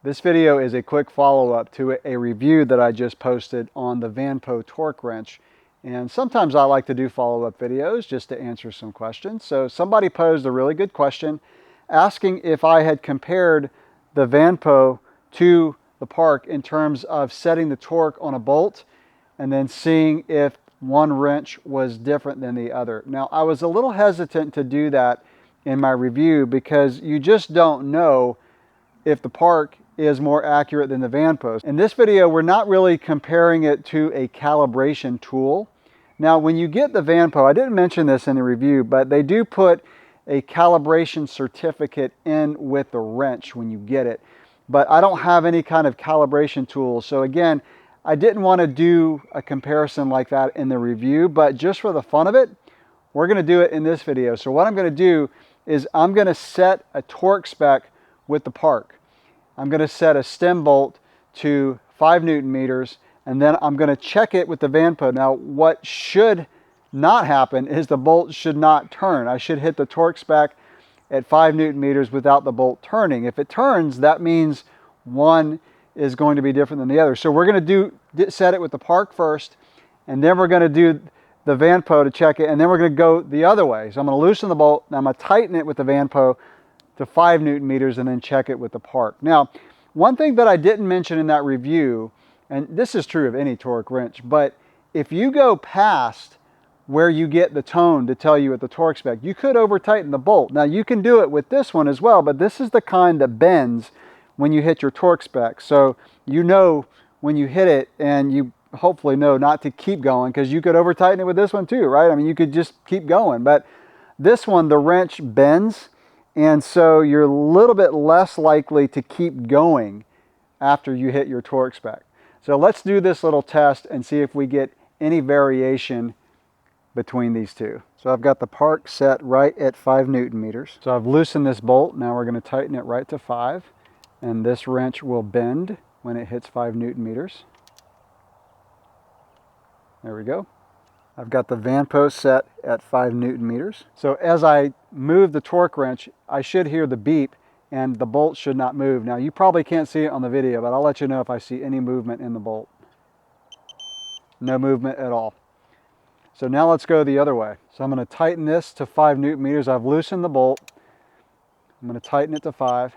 This video is a quick follow-up to a review that I just posted on the VANPO Torque Wrench. And sometimes I like to do follow-up videos just to answer some questions. So somebody posed a really good question asking if I had compared the VANPO to the Park in terms of setting the torque on a bolt and then seeing if one wrench was different than the other. Now, I was a little hesitant to do that in my review because you just don't know if the Park is more accurate than the VANPO. In this video, we're not really comparing it to a calibration tool. Now, when you get the VANPO, I didn't mention this in the review, but they do put a calibration certificate in with the wrench when you get it. But I don't have any kind of calibration tool. So again, I didn't want to do a comparison like that in the review, but just for the fun of it, we're going to do it in this video. So what I'm going to do is I'm going to set a torque spec with the Park. I'm going to set a stem bolt to 5 Newton meters, and then I'm going to check it with the VANPO. Now, what should not happen is the bolt should not turn. I should hit the torque spec at 5 Newton meters without the bolt turning. If it turns, that means one is going to be different than the other. So we're going to set it with the Park first, and then we're going to do the VANPO to check it, and then we're going to go the other way. So I'm going to loosen the bolt, and I'm going to tighten it with the VANPO to 5 Newton meters and then check it with the Park. Now, one thing that I didn't mention in that review, and this is true of any torque wrench, but if you go past where you get the tone to tell you at the torque spec, you could over tighten the bolt. Now, you can do it with this one as well, but this is the kind that bends when you hit your torque spec. So you know when you hit it, and you hopefully know not to keep going, because you could over tighten it with this one too, right? I mean, you could just keep going, but this one, the wrench bends, and so you're a little bit less likely to keep going after you hit your torque spec. So let's do this little test and see if we get any variation between these two. So I've got the Park set right at 5 Newton meters. So I've loosened this bolt. Now we're going to tighten it right to 5. And this wrench will bend when it hits 5 Newton meters. There we go. I've got the VANPO set at 5 Newton meters. So as I move the torque wrench, I should hear the beep and the bolt should not move. Now, you probably can't see it on the video, but I'll let you know if I see any movement in the bolt. No movement at all. So now let's go the other way. So I'm going to tighten this to 5 Newton meters. I've loosened the bolt. I'm going to tighten it to 5.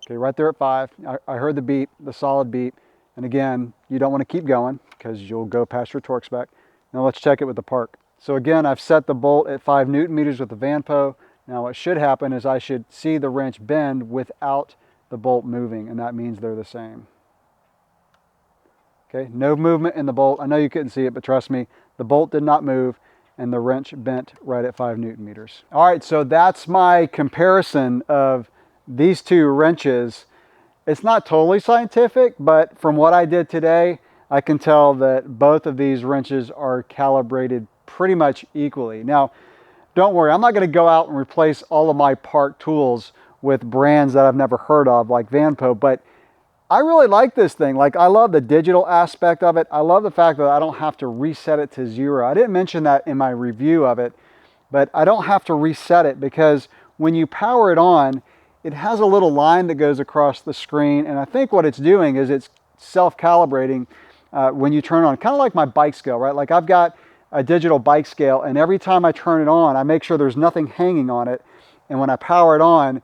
Okay, right there at 5. I heard the beep, the solid beep. And again, you don't want to keep going because you'll go past your torque spec. Now let's check it with the Park. So again, I've set the bolt at 5 Newton meters with the VANPO. Now what should happen is I should see the wrench bend without the bolt moving, and that means they're the same. Okay, no movement in the bolt. I know you couldn't see it, but trust me, the bolt did not move and the wrench bent right at 5 Newton meters. All right, so that's my comparison of these two wrenches. It's not totally scientific, but from what I did today, I can tell that both of these wrenches are calibrated pretty much equally. Now, don't worry, I'm not going to go out and replace all of my Park tools with brands that I've never heard of like VANPO, but I really like this thing. Like, I love the digital aspect of it. I love the fact that I don't have to reset it to 0. I didn't mention that in my review of it, but I don't have to reset it because when you power it on, it has a little line that goes across the screen, and I think what it's doing is it's self-calibrating when you turn it on. Kind of like my bike scale, right? Like, I've got a digital bike scale, and every time I turn it on, I make sure there's nothing hanging on it, and when I power it on,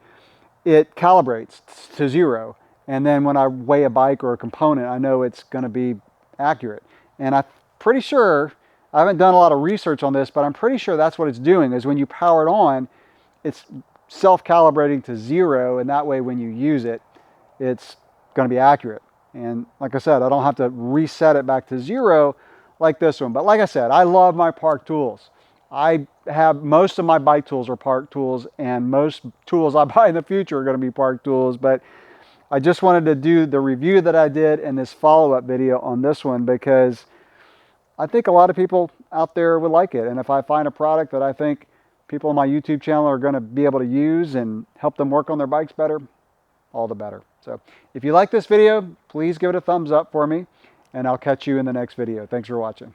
it calibrates to 0. And then when I weigh a bike or a component, I know it's going to be accurate. And I'm pretty sure, I haven't done a lot of research on this, but I'm pretty sure that's what it's doing, is when you power it on, it's self-calibrating to 0, and that way when you use it, it's going to be accurate. And like I said, I don't have to reset it back to 0 like this one. But like I said, I love my Park tools. I have most of my bike tools are Park tools, and most tools I buy in the future are going to be Park tools. But I just wanted to do the review that I did in this follow-up video on this one because I think a lot of people out there would like it. And if I find a product that I think people on my YouTube channel are going to be able to use and help them work on their bikes better, all the better. So if you like this video, please give it a thumbs up for me, and I'll catch you in the next video. Thanks for watching.